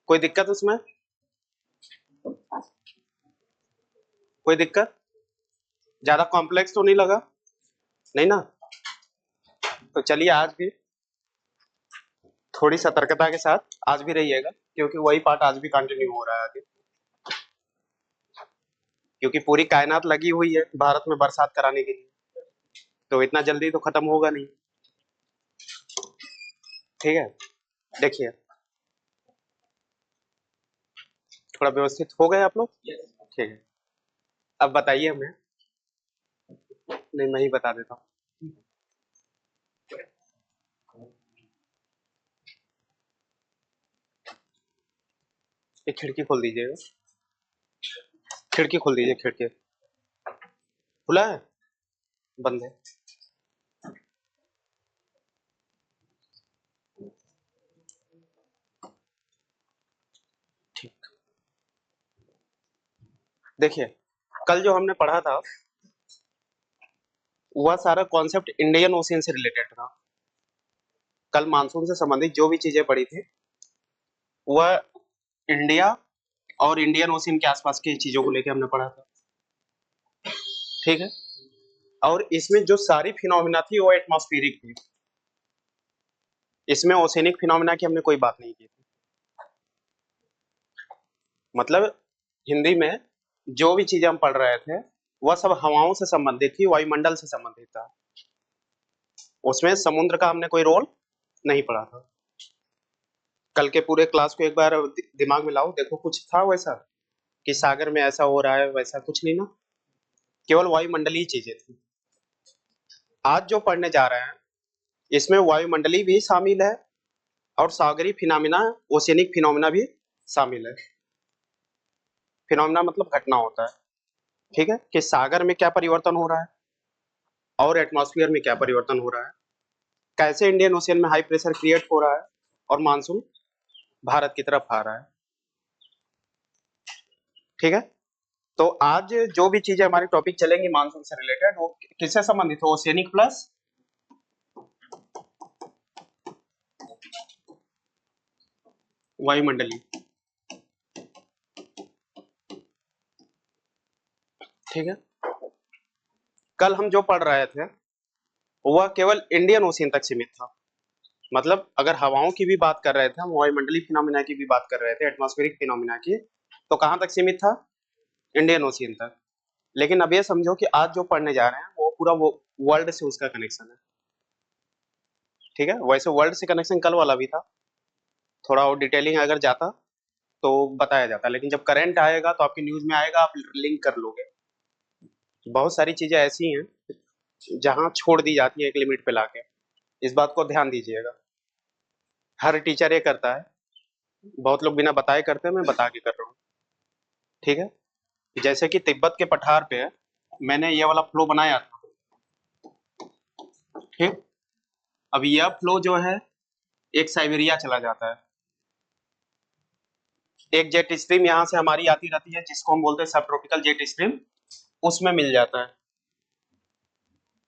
कोई दिक्कत उसमें? कोई दिक्कत? ज्यादा कॉम्प्लेक्स तो नहीं लगा? नहीं ना? तो चलिए आज भी थोड़ी सतर्कता के साथ आज भी रहिएगा, क्योंकि वही पार्ट आज भी कंटिन्यू हो रहा है आगे। क्योंकि पूरी कायनात लगी हुई है भारत में बरसात कराने के लिए, तो इतना जल्दी तो खत्म होगा नहीं। ठीक है, देखिए थोड़ा व्यवस्थित हो गए आप लोग? ठीक है, अब बताइए हमें। नहीं, मैं ही बता देता हूँ। एक खिड़की खोल दीजिएगा, खिड़की खोल दीजिए, खिड़की खुला है? बंद है? ठीक। देखिए, कल जो हमने पढ़ा था वह सारा कॉन्सेप्ट इंडियन ओशियन से रिलेटेड था। कल मानसून से संबंधित जो भी चीजें पढ़ी थी वह इंडिया और इंडियन ओशियन के आसपास की चीजों को लेकर हमने पढ़ा था। ठीक है, और इसमें जो सारी फिनोमिना थी वो एटमॉस्फेरिक थी। इसमें ओशियनिक फिनोमिना की हमने कोई बात नहीं की थी। मतलब हिंदी में जो भी चीजें हम पढ़ रहे थे वह सब हवाओं से संबंधित थी, वायुमंडल से संबंधित था। उसमें समुद्र का हमने कोई रोल नहीं पढ़ा था। कल के पूरे क्लास को एक बार दिमाग में लाओ, देखो कुछ था वैसा कि सागर में ऐसा हो रहा है, वैसा कुछ नहीं ना, केवल वायुमंडलीय चीजें थी। आज जो पढ़ने जा रहे हैं इसमें वायुमंडलीय भी शामिल है और सागरी फिनोमिना, ओशियनिक फिनोमिना भी शामिल है। फिनोमिना मतलब घटना होता है, ठीक है, कि सागर में क्या परिवर्तन हो रहा है और एटमॉस्फेयर में क्या परिवर्तन हो रहा है, कैसे इंडियन ओशियन में हाई प्रेशर क्रिएट हो रहा है और मानसून भारत की तरफ आ रहा है। ठीक है, तो आज जो भी चीजें हमारी टॉपिक चलेंगी मानसून से रिलेटेड वो किससे संबंधित हो? ओशियनिक प्लस वायुमंडलीय। ठीक है, कल हम जो पढ़ रहे थे वह केवल इंडियन ओशियन तक सीमित था। मतलब अगर हवाओं की भी बात कर रहे थे हम, वायुमंडलीय फिनोमिना की भी बात कर रहे थे, एटमॉस्फेरिक फिनोमिना की, तो कहां तक सीमित था? इंडियन ओशियन तक। लेकिन अब ये समझो कि आज जो पढ़ने जा रहे हैं वो पूरा वो वर्ल्ड से उसका कनेक्शन है। ठीक है, वैसे वर्ल्ड से कनेक्शन कल वाला भी था, थोड़ा और डिटेलिंग अगर जाता तो बताया जाता, लेकिन जब करंट आएगा तो आपकी न्यूज में आएगा, आप लिंक कर लोगे। बहुत सारी चीजें ऐसी हैं जहां छोड़ दी जाती है एक लिमिट पे लाके, इस बात को ध्यान दीजिएगा। हर टीचर ये करता है, बहुत लोग बिना बताए करते हैं, मैं बता के कर रहा हूँ। ठीक है, जैसे कि तिब्बत के पठार पे मैंने ये वाला फ्लो बनाया था। ठीक, अब यह फ्लो जो है एक साइबेरिया चला जाता है, एक जेट स्ट्रीम यहाँ से हमारी आती रहती है जिसको हम बोलते हैं सब ट्रॉपिकल जेट स्ट्रीम, उसमें मिल जाता है।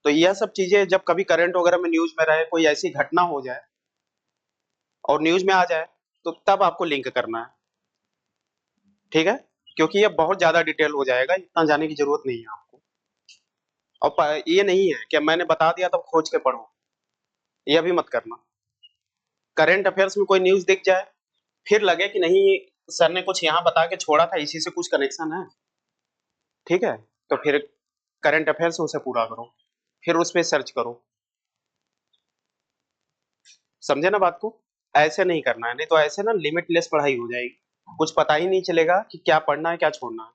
तो यह सब चीजें जब कभी करंट वगैरह में न्यूज में रहे, कोई ऐसी घटना हो जाए और न्यूज में आ जाए, तो तब आपको लिंक करना है। ठीक है, क्योंकि ये बहुत ज्यादा डिटेल हो जाएगा, इतना जाने की जरूरत नहीं है आपको। और ये नहीं है कि मैंने बता दिया तब खोज के पढ़ो, यह भी मत करना। करंट अफेयर्स में कोई न्यूज दिख जाए, फिर लगे कि नहीं सर ने कुछ यहाँ बता के छोड़ा था, इसी से कुछ कनेक्शन है, ठीक है, तो फिर करंट अफेयर्स उसे पूरा करो, फिर उस पर सर्च करो। समझे ना बात को? ऐसे नहीं करना है, नहीं तो ऐसे ना लिमिटलेस पढ़ाई हो जाएगी, कुछ पता ही नहीं चलेगा कि क्या पढ़ना है क्या छोड़ना है,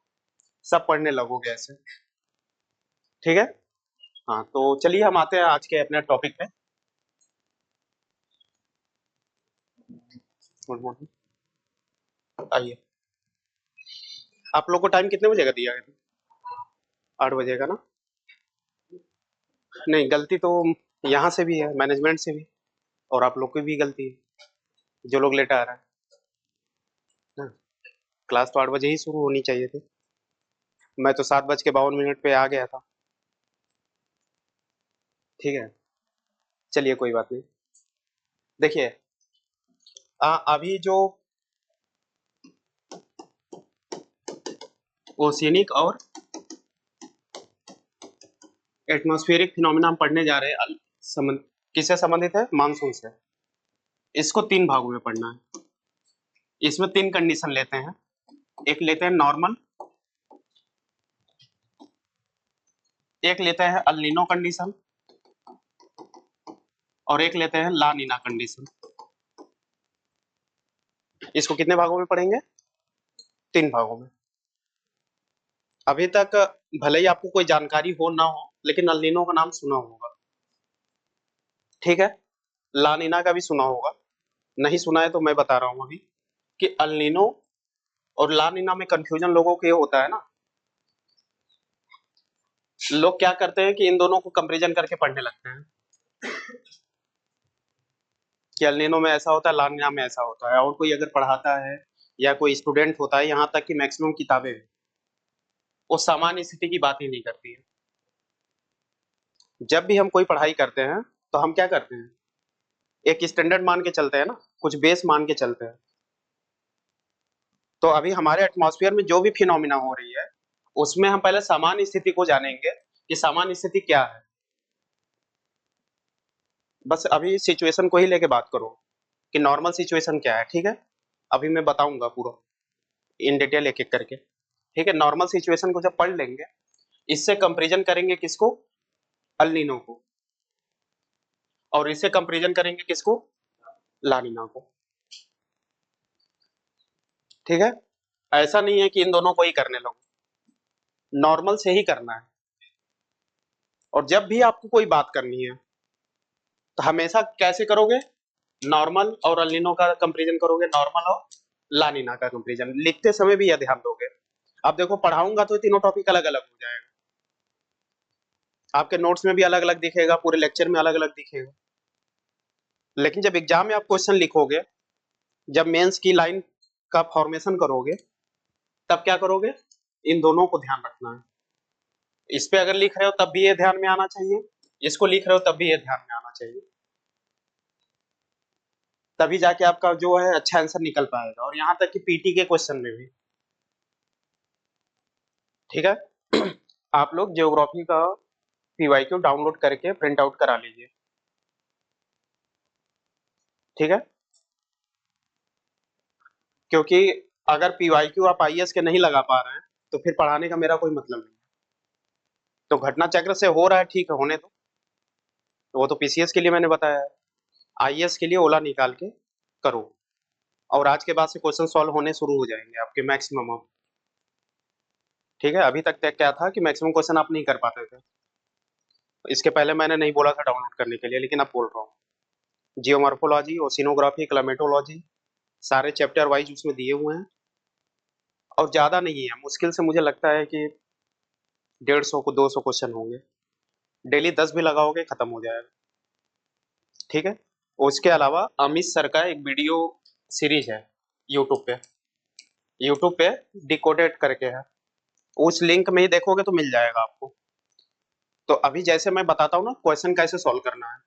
सब पढ़ने लगोगे ऐसे। ठीक है, हाँ तो चलिए हम आते हैं आज के अपने टॉपिक पे। गुड मॉर्निंग, आइए। आप लोग को टाइम कितने बजे का दिया है? 8 बजे का ना? नहीं, गलती तो यहाँ से भी है, मैनेजमेंट से भी, और आप लोग की भी गलती है जो लोग लेट आ रहा है ना। क्लास तो 8 बजे ही शुरू होनी चाहिए थी, मैं तो 7:52 पे आ गया था। ठीक है, चलिए कोई बात नहीं। देखिए, अभी जो ओशियनिक और एटमॉस्फेरिक फिनोमेना हम पढ़ने जा रहे हैं। किससे संबंधित है? मानसून से। इसको 3 भागों में पढ़ना है। इसमें 3 कंडीशन लेते हैं। एक लेते हैं नॉर्मल, एक लेते हैं अल नीनो कंडीशन और एक लेते हैं ला नीना कंडीशन। इसको कितने भागों में पढ़ेंगे? 3 भागों में। अभी तक भले ही आपको कोई जानकारी हो ना हो, लेकिन अल नीनो का नाम सुना होगा, ठीक है? ला नीना का भी सुना होगा। नहीं सुना है तो मैं बता रहा हूं अभी कि अल नीनो और ला नीना में कंफ्यूजन लोगों को ये होता है ना, लोग क्या करते हैं कि इन दोनों को कंपैरिजन करके पढ़ने लगते हैं कि अल नीनो में ऐसा होता है, ला नीना में ऐसा होता है। और कोई अगर पढ़ाता है या कोई स्टूडेंट होता है, यहाँ तक कि मैक्सिमम किताबें वो सामान्य स्थिति की बात ही नहीं करती है। जब भी हम कोई पढ़ाई करते हैं तो हम क्या करते हैं, एक स्टैंडर्ड मान के चलते हैं ना, कुछ बेस मान के चलते हैं। तो अभी हमारे एटमॉस्फेयर में जो भी फिनोमिना हो रही है, उसमें हम पहले सामान्य स्थिति को जानेंगे कि सामान्य स्थिति क्या है। बस अभी सिचुएशन को ही लेके बात करो कि नॉर्मल सिचुएशन क्या है, ठीक है? अभी मैं बताऊंगा पूरा इन डिटेल एक एक करके, ठीक है? नॉर्मल सिचुएशन को जब पढ़ लेंगे, इससे कंपैरिजन करेंगे किसको? अल नीनो को। और इससे कंपैरिजन करेंगे किसको? ला नीना को, ठीक है? ऐसा नहीं है कि इन दोनों को ही करने लगो, नॉर्मल से ही करना है। और जब भी आपको कोई बात करनी है तो हमेशा कैसे करोगे? नॉर्मल और अल नीनो का कंपैरिजन करोगे, नॉर्मल और ला नीना का कंपैरिजन। लिखते समय भी यह ध्यान दोगे। अब देखो पढ़ाऊंगा तो तीनों टॉपिक अलग अलग हो जाएगा, आपके नोट्स में भी अलग अलग दिखेगा, पूरे लेक्चर में अलग अलग दिखेगा। लेकिन जब एग्जाम में आप क्वेश्चन लिखोगे, जब मेंस की लाइन का फॉर्मेशन करोगे, तब क्या करोगे? इन दोनों को ध्यान रखना है। इस पे अगर लिख रहे हो तब भी ये ध्यान में आना चाहिए, इसको लिख रहे हो तब भी ये ध्यान में आना चाहिए। तभी जाके आपका जो है अच्छा आंसर निकल पाएगा। और यहाँ तक कि पीटी के क्वेश्चन में भी, ठीक है? आप लोग ज्योग्राफी का पीवाईक्यू डाउनलोड करके प्रिंट आउट करा लीजिए, ठीक है? क्योंकि अगर पीवाईक्यू आप आईएएस के नहीं लगा पा रहे हैं तो फिर पढ़ाने का मेरा कोई मतलब नहीं। तो घटना चक्र से हो रहा है, ठीक है, होने दो। वो तो पीसीएस के लिए मैंने बताया है, आईएएस के लिए ओला निकाल के करो। और आज के बाद से क्वेश्चन सॉल्व होने शुरू हो जाएंगे आपके मैक्सिमम अब, ठीक है? अभी तक क्या था कि मैक्सिमम क्वेश्चन आप नहीं कर पाते थे। इसके पहले मैंने नहीं बोला था डाउनलोड करने के लिए, लेकिन अब बोल रहा हूँ। जियोमॉर्फोलॉजी, ओशिनोग्राफी, क्लाइमेटोलॉजी, सारे चैप्टर वाइज उसमें दिए हुए हैं। और ज्यादा नहीं है, मुश्किल से मुझे लगता है कि 150 को 200 क्वेश्चन होंगे। डेली 10 भी लगाओगे खत्म हो जाएगा, ठीक है? उसके अलावा अमित सर का एक वीडियो सीरीज है यूट्यूब पे डिकोडेड करके है, उस लिंक में ही देखोगे तो मिल जाएगा आपको। तो अभी जैसे मैं बताता हूँ ना क्वेश्चन कैसे सॉल्व करना है,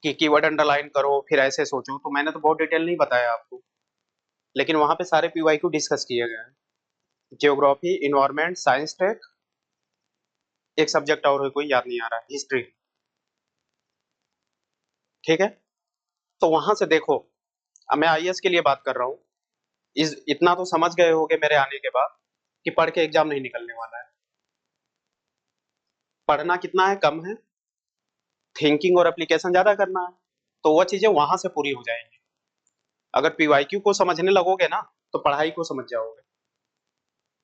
कि कीवर्ड अंडरलाइन करो फिर ऐसे सोचो, तो मैंने तो बहुत डिटेल नहीं बताया आपको, लेकिन वहां पे सारे पीवाईक्यू डिस्कस किए गए हैं। जियोग्राफी, इन्वायरमेंट, साइंस टेक, एक सब्जेक्ट और है कोई याद नहीं आ रहा है, हिस्ट्री, ठीक है? तो वहां से देखो, अब मैं आईएएस के लिए बात कर रहा हूँ। इस इतना तो समझ गए होगे मेरे आने के बाद कि पढ़ के एग्जाम नहीं निकलने वाला है। पढ़ना कितना है? कम है। थिंकिंग और एप्लीकेशन ज्यादा करना है, तो वो चीजें वहां से पूरी हो जाएंगी। अगर पीवाईक्यू को समझने लगोगे ना तो पढ़ाई को समझ जाओगे,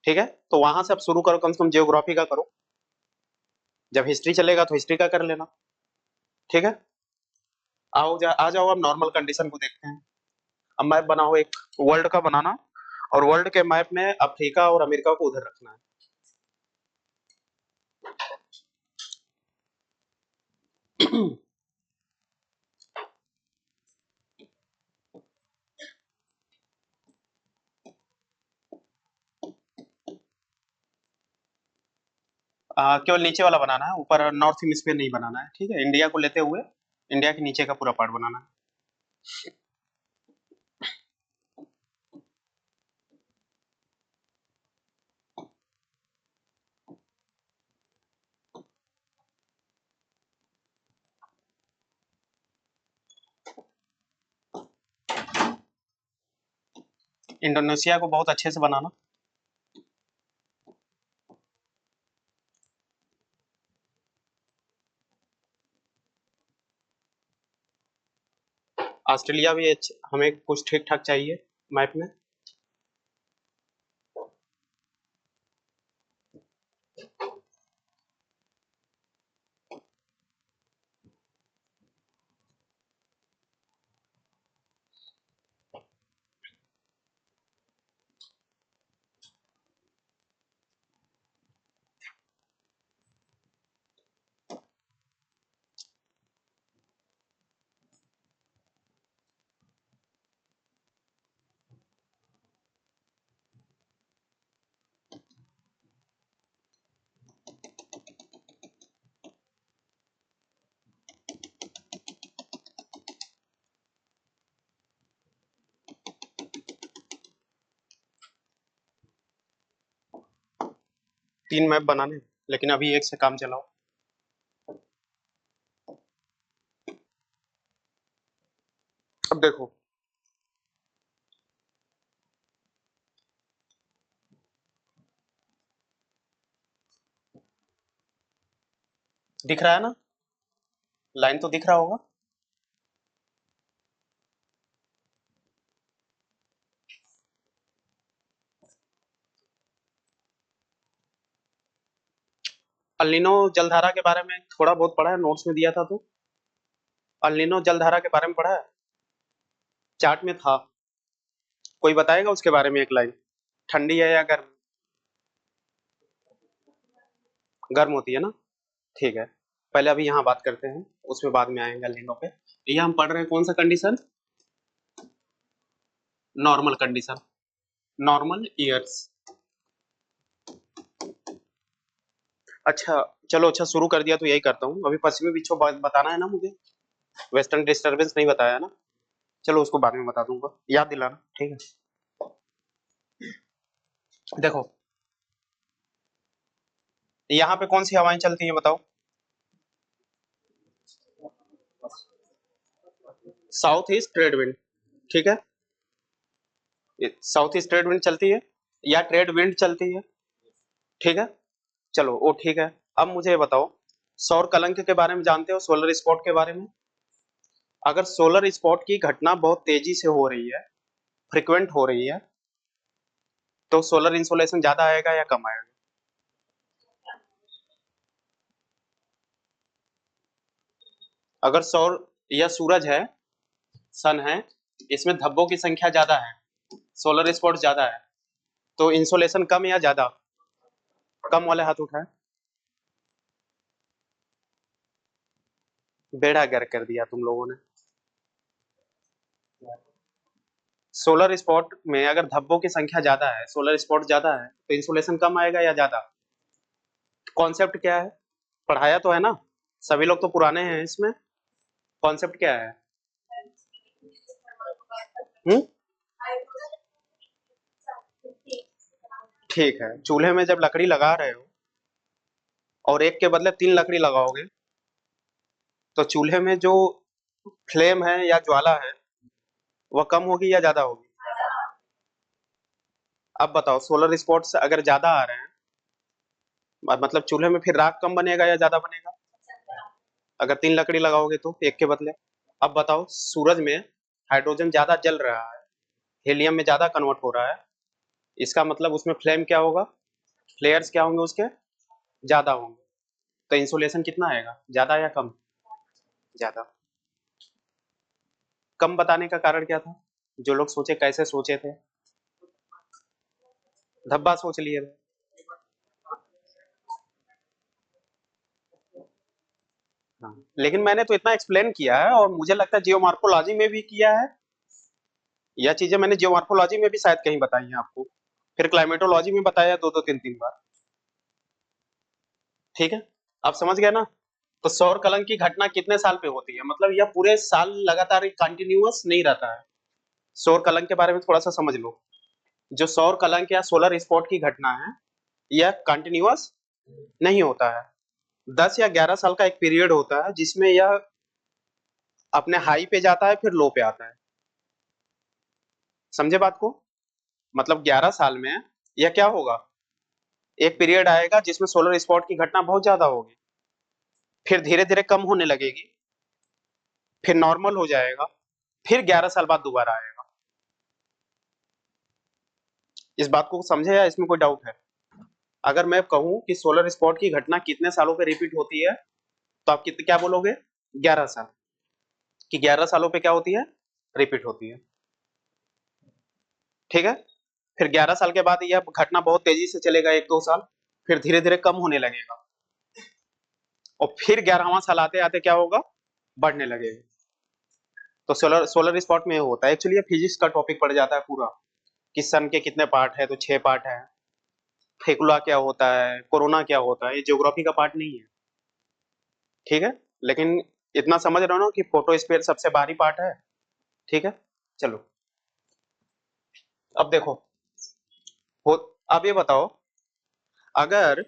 ठीक है? तो वहां से अब शुरू करो, कम से कम जियोग्राफी का करो। जब हिस्ट्री चलेगा तो हिस्ट्री का कर लेना, ठीक है? आ जाओ अब नॉर्मल कंडीशन को देखते हैं। अब मैप बनाओ एक, वर्ल्ड का बनाना, और वर्ल्ड के मैप में अफ्रीका और अमेरिका को उधर रखना है। केवल नीचे वाला बनाना है, ऊपर नॉर्थ हेमिस्फीयर नहीं बनाना है, ठीक है? इंडिया को लेते हुए इंडिया के नीचे का पूरा पार्ट बनाना है। इंडोनेशिया को बहुत अच्छे से बनाना। ऑस्ट्रेलिया भी हमें कुछ ठीक ठाक चाहिए मैप में। 3 मैप बनाने हैं, लेकिन अभी एक से काम चलाओ। अब देखो, दिख रहा है ना? लाइन तो दिख रहा होगा। अल्निनो जलधारा के बारे में थोड़ा बहुत पढ़ा है, नोट्स में दिया था तो। अल्निनो जलधारा के बारे में पढ़ा है, चार्ट में था। कोई बताएगा उसके बारे में एक लाइन? ठंडी है या गर्म? गर्म होती है ना? ठीक है। पहले अभी यहाँ बात करते हैं, उसमें बाद में आएंगे अल्निनो पे। ये हम पढ़ रहे हैं कौन सा condition? Normal condition, normal years. अच्छा, चलो अच्छा शुरू कर दिया तो यही करता हूँ। अभी पश्चिमी विक्षोभ बताना है ना मुझे, वेस्टर्न डिस्टर्बेंस नहीं बताया ना। चलो उसको बाद में बता दूंगा, याद दिलाना, ठीक है। देखो, यहाँ पे कौन सी हवाएं चलती हैं बताओ? साउथ ईस्ट ट्रेड विंड, ठीक है। साउथ ईस्ट ट्रेड विंड चलती है या ट्रेड विंड चलती है, ठीक है। चलो वो ठीक है। अब मुझे ये बताओ, सौर कलंक के बारे में जानते हो, सोलर स्पॉट के बारे में? अगर सोलर स्पॉट की घटना बहुत तेजी से हो रही है, फ्रिक्वेंट हो रही है, तो सोलर इंसोलेशन ज्यादा आएगा या कम आएगा? अगर सौर या सूरज है, सन है, इसमें धब्बों की संख्या ज्यादा है, सोलर स्पॉट ज्यादा है, तो इंसोलेशन कम या ज्यादा? कम वाले हाथ उठाए। बेड़ा गर्क कर दिया तुम लोगों ने। सोलर स्पॉट में अगर धब्बों की संख्या ज्यादा है, सोलर स्पॉट ज्यादा है, तो इंसोलेशन कम आएगा या ज्यादा? कॉन्सेप्ट क्या है? पढ़ाया तो है ना? सभी लोग तो पुराने हैं इसमें। कॉन्सेप्ट क्या है? हम्म, ठीक है। चूल्हे में जब लकड़ी लगा रहे हो और एक के बदले 3 लकड़ी लगाओगे, तो चूल्हे में जो फ्लेम है या ज्वाला है, वह कम होगी या ज्यादा होगी? अब बताओ, सोलर स्पॉट्स अगर ज्यादा आ रहे हैं, मतलब चूल्हे में फिर राख कम बनेगा या ज्यादा बनेगा? अगर 3 लकड़ी लगाओगे तो एक के बदले। अब बताओ, सूरज में हाइड्रोजन ज्यादा जल रहा है, हीलियम में ज्यादा कन्वर्ट हो रहा है, इसका मतलब उसमें फ्लेम क्या होगा, फ्लेयर्स क्या होंगे उसके? ज्यादा होंगे। तो इंसुलेशन कितना आएगा, ज्यादा या कम? ज्यादा। कम बताने का कारण क्या था? जो लोग सोचे, कैसे सोचे थे? धब्बा सोच लिए थे। हाँ, लेकिन मैंने तो इतना एक्सप्लेन किया है, और मुझे लगता है जियोमॉर्फोलॉजी में भी किया है। यह चीजें मैंने जियोमॉर्फोलॉजी में भी शायद कहीं बताई हैं आपको, फिर क्लाइमेटोलॉजी में बताया दो दो तीन तीन बार, ठीक है। आप समझ गए ना? तो सौर कलंक की घटना कितने साल पे होती है, मतलब यह पूरे साल लगातार कंटिन्यूअस नहीं रहता है। सौर कलंक के बारे में थोड़ा सा समझ लो। जो सौर कलंक या सोलर स्पॉट की घटना है, यह कंटिन्यूअस नहीं होता है। 10 या 11 साल का एक पीरियड होता है जिसमें यह अपने हाई पे जाता है, फिर लो पे आता है। समझे बात को? मतलब 11 साल में यह क्या होगा, एक पीरियड आएगा जिसमें सोलर स्पॉट की घटना बहुत ज्यादा होगी, फिर धीरे धीरे कम होने लगेगी, फिर नॉर्मल हो जाएगा, फिर 11 साल बाद दोबारा आएगा। इस बात को समझे या इसमें कोई डाउट है? अगर मैं कहूं कि सोलर स्पॉट की घटना कितने सालों पे रिपीट होती है, तो आप कितने क्या बोलोगे? 11 साल। कि 11 सालों पे क्या होती है? रिपीट होती है। ठीक है। फिर 11 साल के बाद यह घटना बहुत तेजी से चलेगा, 1-2 साल, फिर धीरे धीरे कम होने लगेगा, और फिर 11वां साल आते आते क्या होगा, बढ़ने लगेगा। तो सोलर सोलर स्पॉट में ये होता है। एक्चुअली ये फिजिक्स का टॉपिक पड़ जाता है पूरा, कि सन के कितने पार्ट है, तो 6 पार्ट है। फेकुला क्या होता है, कोरोना क्या होता है, ये ज्योग्राफी का पार्ट नहीं है। ठीक है। लेकिन इतना समझ रहे हो ना कि फोटोस्फीयर सबसे बाहरी पार्ट है। ठीक है। चलो, अब देखो, हो अब ये बताओ, अगर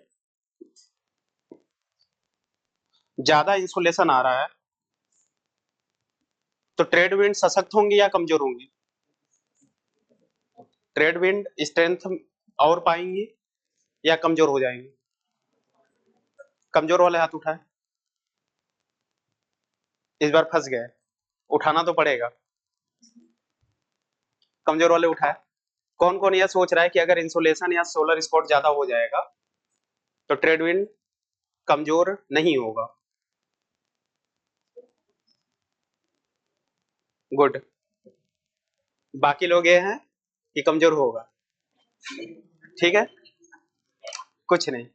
ज्यादा इंसुलेशन आ रहा है तो ट्रेड विंड सशक्त होंगी या कमजोर होंगी? ट्रेड विंड स्ट्रेंथ और पाएंगी या कमजोर हो जाएंगी? कमजोर वाले हाथ उठाए। इस बार फंस गए, उठाना तो पड़ेगा। कमजोर वाले उठाए। कौन कौन यह सोच रहा है कि अगर इंसुलेशन या सोलर स्पॉट ज्यादा हो जाएगा तो ट्रेड विंड कमजोर नहीं होगा? गुड। बाकी लोग ये हैं कि कमजोर होगा। ठीक है, कुछ नहीं।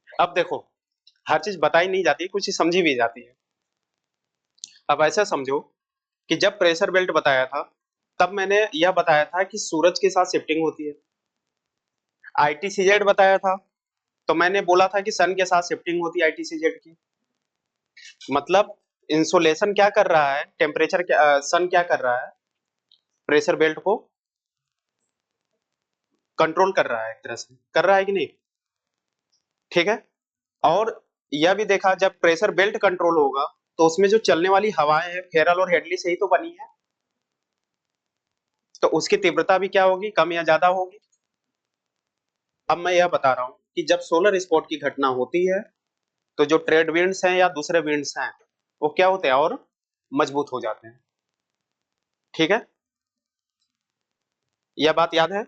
अब देखो, हर चीज बताई नहीं जाती, कुछ चीज समझी भी जाती है। अब ऐसा समझो कि जब प्रेशर बेल्ट बताया था, तब मैंने यह बताया था कि सूरज के साथ शिफ्टिंग होती है। आईटीसीजेड बताया था, तो मैंने बोला था कि सन के साथ शिफ्टिंग होती है आईटीसीजेड की। मतलब इंसुलेशन क्या कर रहा है, टेम्परेचर क्या, सन क्या कर रहा है, प्रेशर बेल्ट को कंट्रोल कर रहा है, एक तरह से कर रहा है कि नहीं? ठीक है। और यह भी देखा, जब प्रेशर बेल्ट कंट्रोल होगा तो उसमें जो चलने वाली हवाएं हैं फेरल और हेडली से ही तो बनी है, तो उसकी तीव्रता भी क्या होगी, कम या ज्यादा होगी। अब मैं यह बता रहा हूं कि जब सोलर स्पॉट की घटना होती है तो जो ट्रेड विंड्स हैं या दूसरे विंड्स हैं वो क्या होते हैं, और मजबूत हो जाते हैं। ठीक है, यह बात याद है,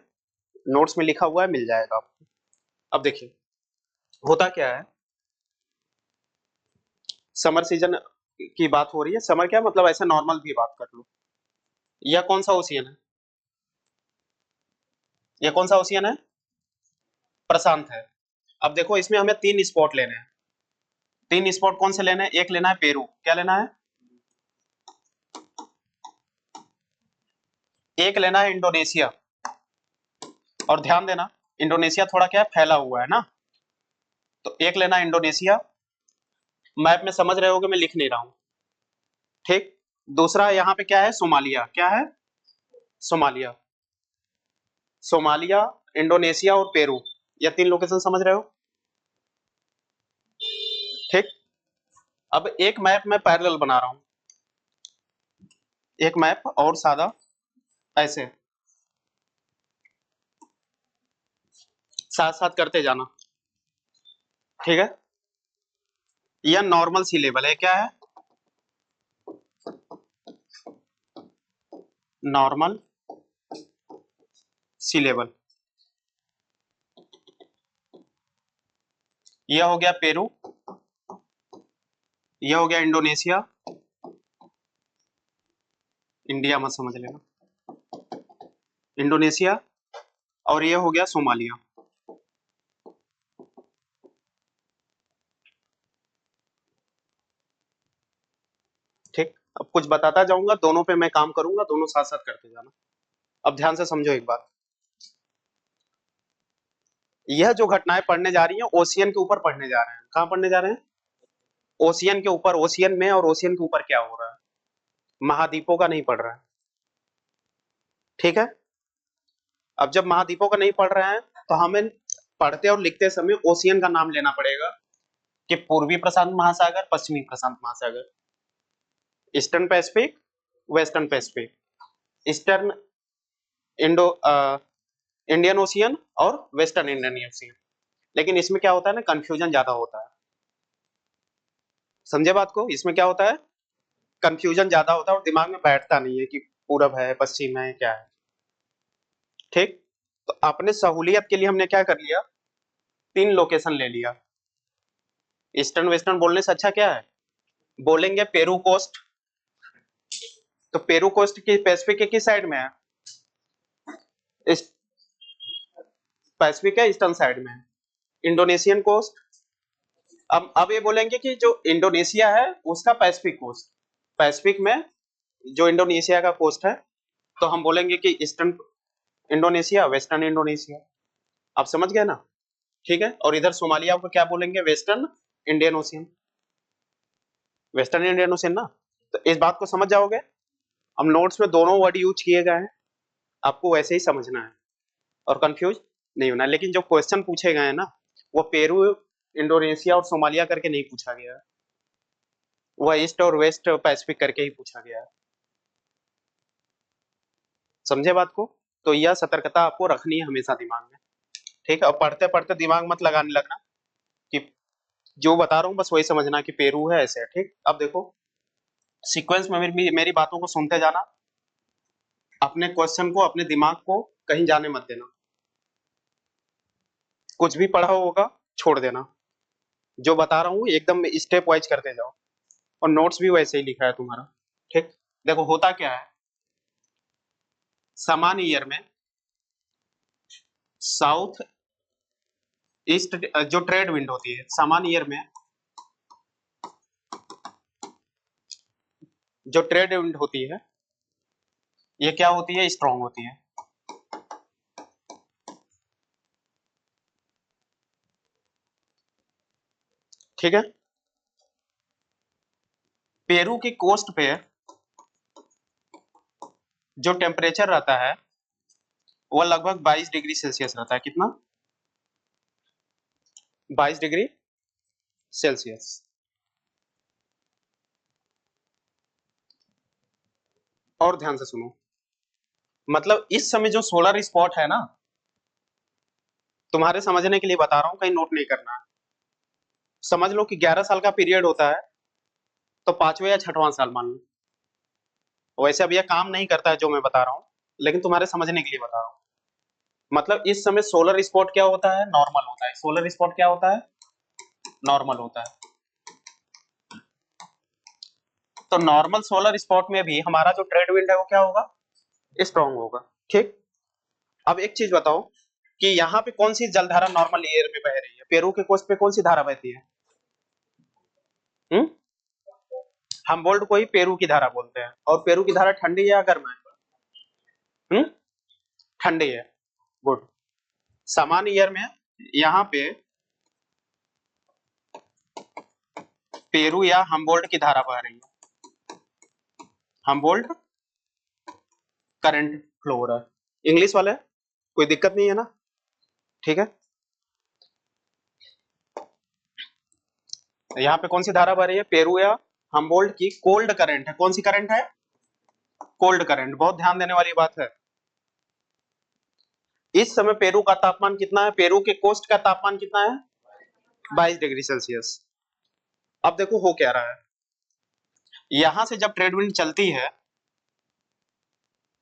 नोट्स में लिखा हुआ है, मिल जाएगा आपको। अब देखिए, होता क्या है, समर सीजन की बात हो रही है। समर क्या मतलब, ऐसे नॉर्मल भी बात कर लो। यह कौन सा ओशियन है, यह कौन सा ओशियन है? प्रशांत है। अब देखो, इसमें हमें 3 स्पॉट लेने हैं। 3 स्पॉट कौन से लेने हैं? एक लेना है पेरू, क्या लेना है? एक लेना है इंडोनेशिया। और ध्यान देना, इंडोनेशिया थोड़ा क्या है, फैला हुआ है ना, तो एक लेना है इंडोनेशिया। मैप में समझ रहे होगे, मैं लिख नहीं रहा हूं। ठीक। दूसरा यहाँ पे क्या है, सोमालिया। क्या है? सोमालिया। सोमालिया, इंडोनेशिया और पेरू, ये 3 लोकेशन समझ रहे हो? ठीक। अब एक मैप मैं पैरेलल बना रहा हूं, एक मैप और सादा, ऐसे साथ साथ करते जाना। ठीक है। यह नॉर्मल सी लेवल है, क्या है? नॉर्मल सी लेवल। यह हो गया पेरू, यह हो गया इंडोनेशिया, इंडिया मत समझ लेना, इंडोनेशिया, और यह हो गया सोमालिया। ठीक। अब कुछ बताता जाऊंगा, दोनों पे मैं काम करूंगा, दोनों साथ साथ करते जाना। अब ध्यान से समझो एक बात, यह जो घटनाएं पढ़ने जा रही हैं ओशियन के ऊपर पढ़ने जा रहे हैं। कहां पढ़ने जा रहे हैं? ओशियन के ऊपर, ओशियन में, और ओशियन के ऊपर क्या हो रहा है, महाद्वीपों का नहीं पढ़ रहा है। ठीक है। अब जब महाद्वीपों का नहीं पढ़ रहे हैं तो हमें पढ़ते और लिखते समय ओशियन का नाम लेना पड़ेगा, कि पूर्वी प्रशांत महासागर, पश्चिमी प्रशांत महासागर, eastern Pacific, western Pacific. Eastern Indo Indian ocean और वेस्टर्न इंडियन ओशियन। लेकिन इसमें क्या होता है ना, कंफ्यूजन ज्यादा होता है। समझे बात को? इसमें क्या होता है, कंफ्यूजन ज्यादा होता है और दिमाग में बैठता नहीं है कि पूरब है पश्चिम है क्या है। ठीक, तो अपने सहूलियत के लिए हमने क्या कर लिया, 3 लोकेशन ले लिया। ईस्टर्न वेस्टर्न बोलने से अच्छा क्या है, बोलेंगे पेरू कोस्ट। तो पेरू कोस्ट की पैसिफिक के किस साइड में है, इस पैसिफिक है ईस्टर्न साइड में है। इंडोनेशियन कोस्ट, अब ये बोलेंगे कि जो इंडोनेशिया है उसका पैसिफिक कोस्ट, पैसिफिक में जो इंडोनेशिया का कोस्ट है, तो हम बोलेंगे कि ईस्टर्न इंडोनेशिया वेस्टर्न इंडोनेशिया। आप समझ गए ना? ठीक है, और इधर सोमालिया को क्या बोलेंगे, western Indian ocean, western Indian ocean ना। तो इस बात को समझ जाओगे। हम नोट्स में दोनों वर्ड यूज किए गए हैं, आपको वैसे ही समझना है और कंफ्यूज नहीं होना। लेकिन जो क्वेश्चन पूछे गए हैं ना, वो पेरू इंडोनेशिया और सोमालिया करके नहीं पूछा गया है, वह ईस्ट और वेस्ट पैसिफिक करके ही पूछा गया है। समझे बात को? तो यह सतर्कता आपको रखनी है हमेशा दिमाग में। ठीक है, और पढ़ते पढ़ते दिमाग मत लगाने लगना कि जो बता रहा हूँ बस वही समझना कि पेरू है ऐसे है। ठीक, अब देखो सीक्वेंस में मेरी बातों को सुनते जाना, अपने क्वेश्चन को अपने दिमाग को कहीं जाने मत देना, कुछ भी पढ़ा होगा छोड़ देना, जो बता रहा हूँ एकदम स्टेप वाइज करते जाओ, और नोट्स भी वैसे ही लिखा है तुम्हारा। ठीक, देखो होता क्या है, समान ईयर में साउथ ईस्ट जो ट्रेड विंड होती है समान ईयर में, जो ट्रेड विंड होती है ये क्या होती है, स्ट्रांग होती है। ठीक है, पेरू की कोस्ट पे जो टेम्परेचर रहता है वो लगभग 22 डिग्री सेल्सियस रहता है। कितना? 22 डिग्री सेल्सियस। और ध्यान से सुनो, मतलब इस समय जो सोलर स्पॉट है ना, तुम्हारे समझने के लिए बता रहा हूं, कहीं नोट नहीं करना है। समझ लो कि 11 साल का पीरियड होता है, तो 5वें या 6वां साल मान लो। वैसे अब यह काम नहीं करता है जो मैं बता रहा हूँ, लेकिन तुम्हारे समझने के लिए बता रहा हूँ। मतलब इस समय सोलर स्पॉट क्या होता है, नॉर्मल होता है। सोलर स्पॉट क्या होता है, नॉर्मल होता है। तो नॉर्मल सोलर स्पॉट में भी हमारा जो ट्रेड विंड है वो क्या होगा, स्ट्रांग होगा। ठीक, अब एक चीज बताओ कि यहाँ पे कौन सी जलधारा नॉर्मल एयर में बह रही है, पेरू के कोस्ट पे कौन सी धारा बहती है? हम्म, हम बोल्ट को ही पेरू की धारा बोलते हैं, और पेरू की धारा ठंडी है या गर्म है? हम्म, ठंडी है। गुड। सामान्य ईयर में यहाँ पे पेरू या हमबोल्ट की धारा बह रही है, हमबोल्ट करंट फ्लो हो रहा है। इंग्लिश वाले कोई दिक्कत नहीं है ना? ठीक है, यहाँ पे कौन सी धारा बह रही है, पेरू या हमबोल्ट की कोल्ड करंट है। कौन सी करंट है, कोल्ड करंट। बहुत ध्यान देने वाली बात है। इस समय पेरू का तापमान कितना है, पेरू के कोस्ट का तापमान कितना है, 22 डिग्री सेल्सियस। अब देखो हो क्या रहा है, यहां से जब ट्रेड विंड चलती है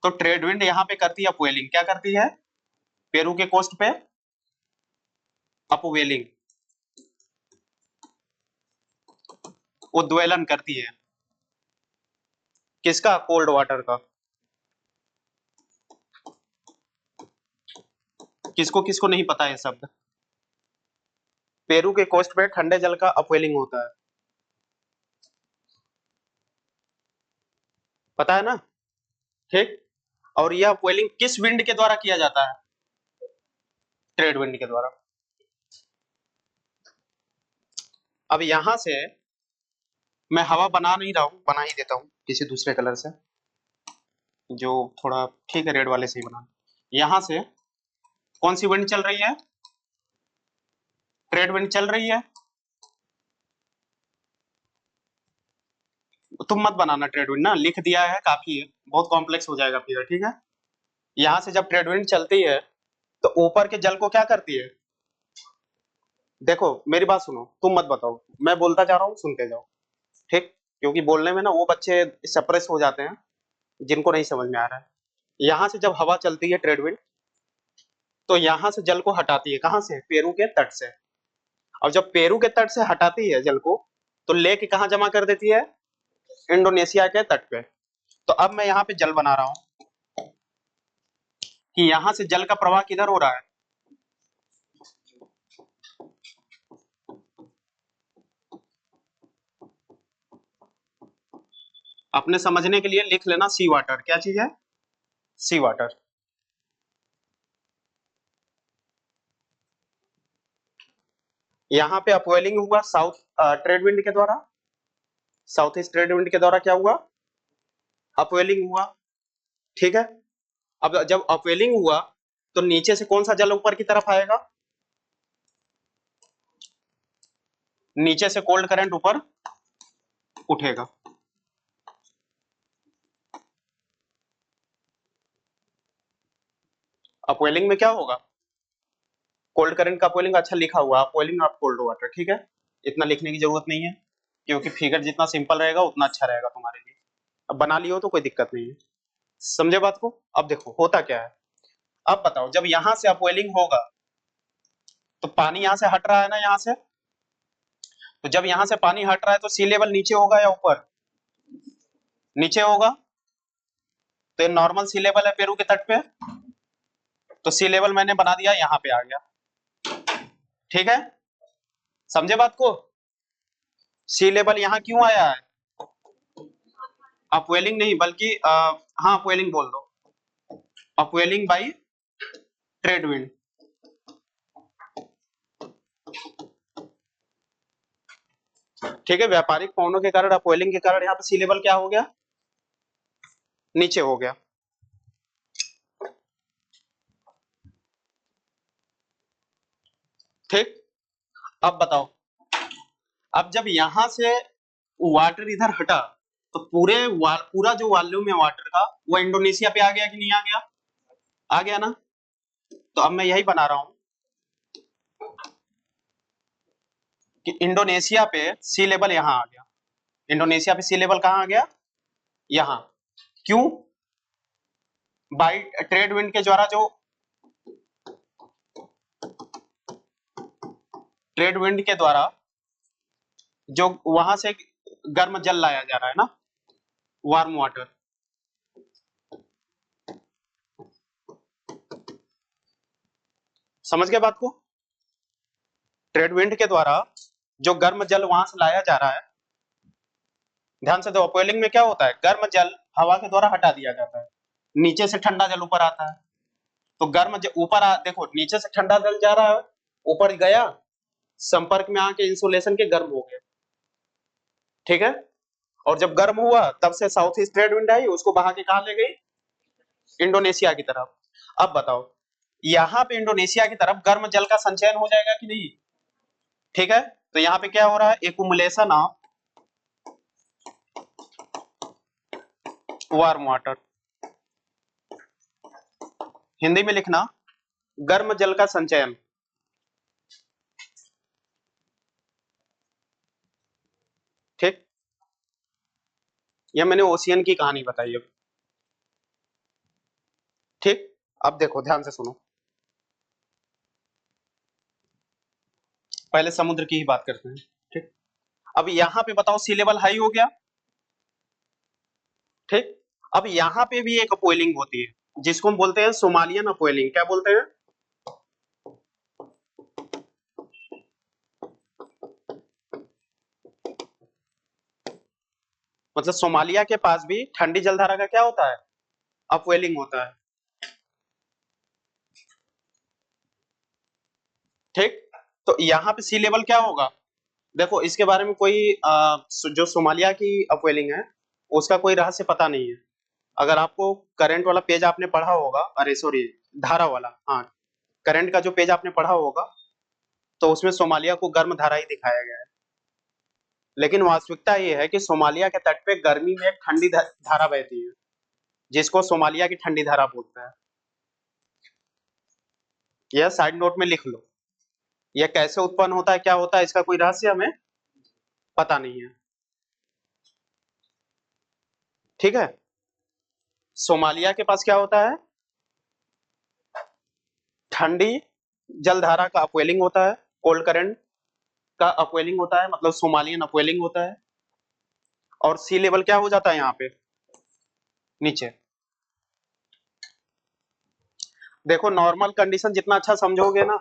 तो ट्रेड विंड यहाँ पे करती है अपवेलिंग। क्या करती है, पेरू के कोस्ट पे अपवेलिंग, उद्वेलन करती है। किसका, कोल्ड वाटर का। किसको किसको नहीं पता है शब्द, पेरू के कोस्ट पे ठंडे जल का अपवेलिंग होता है, पता है ना? ठीक, और यह अपवेलिंग किस विंड के द्वारा किया जाता है, ट्रेड विंड के द्वारा। अब यहां से मैं हवा बना नहीं रहा हूं, बना ही देता हूं किसी दूसरे कलर से, जो थोड़ा ठीक है, रेड वाले से ही बना। यहां से कौन सी विंड चल रही है, ट्रेड विंड चल रही है। तुम मत बनाना ट्रेड विंड ना, लिख दिया है काफी है, बहुत कॉम्प्लेक्स हो जाएगा फिर। ठीक है, यहां से जब ट्रेड विंड चलती है तो ऊपर के जल को क्या करती है? देखो मेरी बात सुनो, तुम मत बताओ, मैं बोलता जा रहा हूँ, सुनते जाओ। ठीक? क्योंकि बोलने में ना वो बच्चे सप्रेस हो जाते हैं जिनको नहीं समझ में आ रहा है। यहां से जब हवा चलती है ट्रेड विंड, तो यहां से जल को हटाती है, कहां से? पेरू के तट से। और जब पेरू के तट से हटाती है जल को, तो लेके कहां जमा कर देती है? इंडोनेशिया के तट पे। तो अब मैं यहाँ पे जल बना रहा हूँ कि यहाँ से जल का प्रवाह किधर हो रहा है? अपने समझने के लिए लिख लेना, सी वाटर। क्या चीज है? सी वाटर। यहाँ पे अपवेलिंग हुआ साउथ ट्रेड विंड के द्वारा। साउथ ईस्ट ट्रेड विंड के द्वारा क्या हुआ? अपवेलिंग हुआ। ठीक है? अब जब अपवेलिंग हुआ तो नीचे से कौन सा जल ऊपर की तरफ आएगा? नीचे से कोल्ड करंट ऊपर उठेगा। अपवेलिंग में क्या होगा? कोल्ड करंट का अपवेलिंग, अच्छा लिखा हुआ अपवेलिंग ऑफ कोल्ड वाटर। ठीक है, इतना लिखने की जरूरत नहीं है, क्योंकि फिगर जितना सिंपल रहेगा उतना अच्छा रहेगा तुम्हारे लिए। अब बना लियो तो कोई दिक्कत नहीं है। समझे बात को? अब देखो होता क्या है। अब बताओ, जब यहां से अपवेलिंग होगा तो पानी यहां से हट रहा है ना, यहां से। तो जब यहां से पानी हट रहा है तो सी लेवल नीचे होगा या ऊपर? नीचे होगा। तो ये नॉर्मल सी लेवल है पेरू के तट पे, तो सी लेवल मैंने बना दिया, यहाँ पे आ गया। ठीक है, समझे बात को? सी लेवल यहाँ क्यों आया है? अपवेलिंग नहीं, बल्कि हाँ अपवेलिंग बोल दो, अपवेलिंग बाई ट्रेड विंड। ठीक है, व्यापारिक पवनों के कारण, अपवेलिंग के कारण यहाँ पे सी लेवल क्या हो गया? नीचे हो गया। ठीक, अब बताओ, अब जब यहां से वाटर इधर हटा तो पूरा जो वॉल्यूम है वाटर का वो इंडोनेशिया पे आ गया कि नहीं आ गया? आ गया ना। तो अब मैं यही बना रहा हूं कि इंडोनेशिया पे सी लेवल यहां आ गया। इंडोनेशिया पे सी लेवल कहां आ गया? यहां। क्यों? बाई ट्रेड विंड के द्वारा, जो ट्रेड विंड के द्वारा जो वहां से गर्म जल लाया जा रहा है ना, वार्म वाटर। समझ गए बात को? ट्रेड विंड के द्वारा जो गर्म जल वहां से लाया जा रहा है, ध्यान से दो, अपवेलिंग में क्या होता है? गर्म जल हवा के द्वारा हटा दिया जाता है, नीचे से ठंडा जल ऊपर आता है। तो गर्म जल ऊपर देखो, नीचे से ठंडा जल जा रहा है, ऊपर गया, संपर्क में आके इंसुलेशन के गर्म हो गया। ठीक है, और जब गर्म हुआ तब से साउथ ईस्ट ट्रेड विंड आई, उसको बहा के कहा ले गई? इंडोनेशिया की तरफ। अब बताओ, यहाँ पे इंडोनेशिया की तरफ गर्म जल का संचयन हो जाएगा कि नहीं? ठीक है, तो यहाँ पे क्या हो रहा है? Accumulation of warm water. Hindi में लिखना, गर्म जल का संचयन। ठीक, यह मैंने ओशियन की कहानी बताई अब। ठीक, अब देखो ध्यान से सुनो, पहले समुद्र की ही बात करते हैं। ठीक, अब यहाँ पे बताओ सी लेवल हाई हो गया। ठीक, अब यहाँ पे भी एक अपवेलिंग होती है जिसको हम बोलते हैं सोमालियन अपवेलिंग। क्या बोलते हैं? मतलब सोमालिया के पास भी ठंडी जलधारा का क्या होता है? अपवेलिंग होता है। ठीक, तो यहाँ पे सी लेवल क्या होगा? देखो इसके बारे में कोई जो सोमालिया की अपवेलिंग है उसका कोई रहस्य पता नहीं है। अगर आपको करंट वाला पेज आपने पढ़ा होगा, अरे सॉरी, धारा वाला, हाँ, करंट का जो पेज आपने पढ़ा होगा, तो उसमें सोमालिया को गर्म धारा ही दिखाया गया है। लेकिन वास्तविकता ये है कि सोमालिया के तट पे गर्मी में एक ठंडी धारा बहती है, जिसको सोमालिया की ठंडी धारा बोलते हैं। यह साइड नोट में लिख लो। यह कैसे उत्पन्न होता है, क्या होता है, इसका कोई रहस्य हमें पता नहीं है। ठीक है। सोमालिया के पास क्या होता है, ठंडी जलधारा का अपवेलिंग होता है, कोल्ड करंट का अपवेलिंग होता है, मतलब सोमालियन अपवेलिंग होता है। और सी लेवल क्या हो जाता है यहाँ पे नीचे। देखो नॉर्मल कंडीशन जितना अच्छा समझोगे ना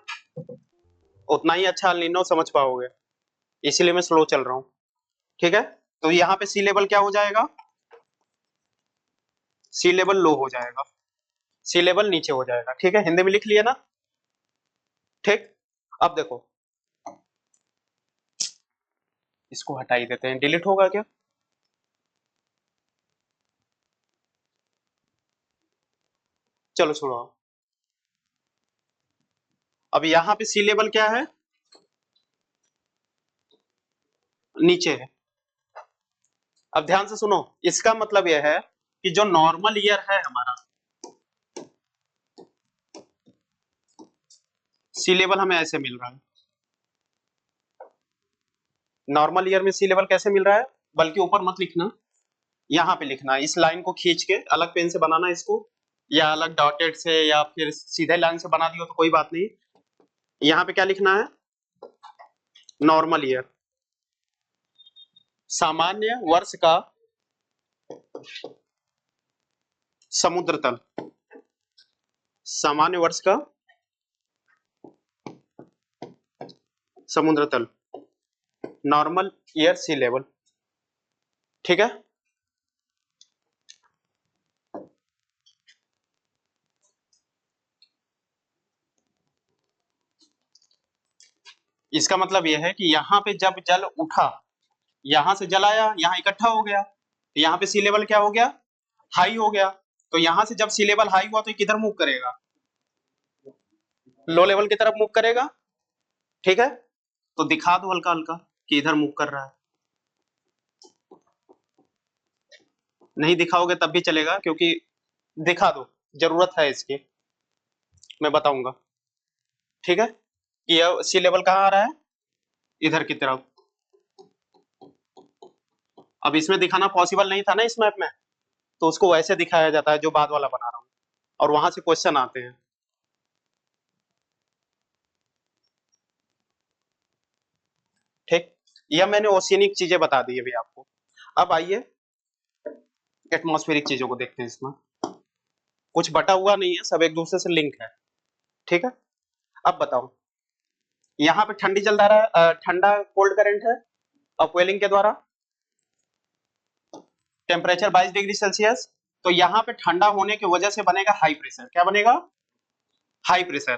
उतना ही अच्छा अल नीनो समझ पाओगे, इसीलिए मैं स्लो चल रहा हूँ। ठीक है। तो यहाँ पे सी लेवल क्या हो जाएगा, सी लेवल लो हो जाएगा, सी लेवल नीचे हो जाएगा। ठीक है, हिंदी में लिख लिया ना। ठीक। अब देखो इसको हटा ही देते हैं, डिलीट होगा क्या। चलो छोड़ो। अब यहाँ पे सी लेवल क्या है, नीचे है। अब ध्यान से सुनो, इसका मतलब यह है कि जो नॉर्मल ईयर है हमारा, सी लेवल हमें ऐसे मिल रहा है। नॉर्मल ईयर में सी लेवल कैसे मिल रहा है, बल्कि ऊपर मत लिखना, यहाँ पे लिखना, इस लाइन को खींच के अलग पेन से बनाना इसको, या अलग डॉटेड से, या फिर सीधे लाइन से बना दियो तो कोई बात नहीं। यहाँ पे क्या लिखना है, नॉर्मल ईयर, सामान्य वर्ष का समुद्र तल, सामान्य वर्ष का समुद्र तल, नॉर्मल ईयर सी लेवल। ठीक है। इसका मतलब यह है कि यहाँ पे जब जल उठा, यहां से जल आया, यहाँ इकट्ठा हो गया, तो यहाँ पे सी लेवल क्या हो गया, हाई हो गया। तो यहां से जब सी लेवल हाई हुआ तो किधर मूव करेगा, लो लेवल की तरफ मूव करेगा। ठीक है। तो दिखा दो हल्का हल्का कि इधर मूव कर रहा है। नहीं दिखाओगे तब भी चलेगा, क्योंकि दिखा दो, जरूरत है इसकी, मैं बताऊंगा। ठीक है। कि सी लेवल कहाँ आ रहा है, इधर की तरफ। अब इसमें दिखाना पॉसिबल नहीं था ना इस मैप में, तो उसको वैसे दिखाया जाता है जो बाद वाला बना रहा हूं, और वहां से क्वेश्चन आते हैं। ठीक। यह मैंने ओशियनिक चीजें बता दी अभी आपको। अब आइए एटमॉस्फेरिक चीजों को देखते हैं। इसमें कुछ बटा हुआ नहीं है, सब एक दूसरे से लिंक है। ठीक है। अब बताओ, यहाँ पे ठंडी जलधारा, ठंडा कोल्ड करंट है अपवेलिंग के द्वारा, टेम्परेचर 22 डिग्री सेल्सियस। तो यहाँ पे ठंडा होने की वजह से बनेगा हाई प्रेशर। क्या बनेगा, हाई प्रेशर।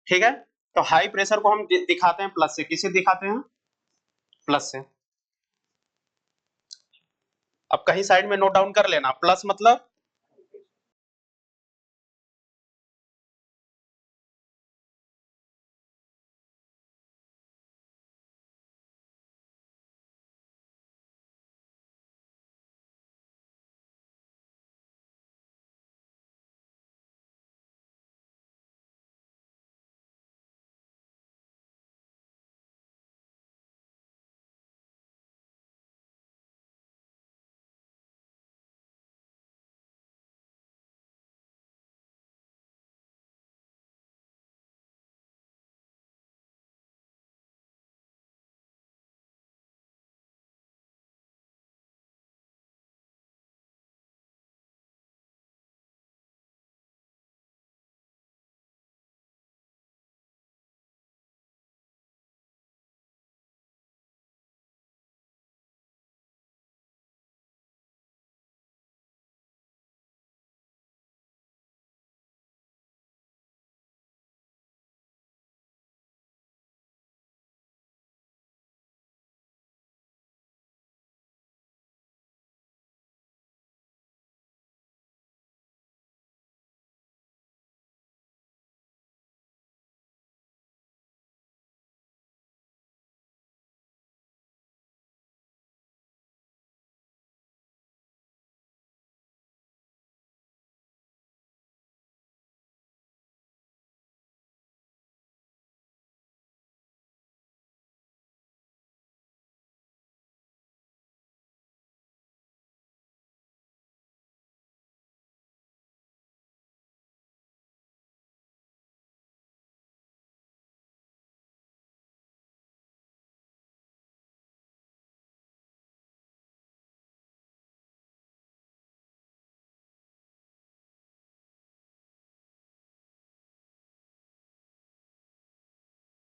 ठीक है। तो हाई प्रेशर को हम दिखाते हैं प्लस से। किसे दिखाते हैं, प्लस से। अब कहीं साइड में नोट डाउन कर लेना, प्लस मतलब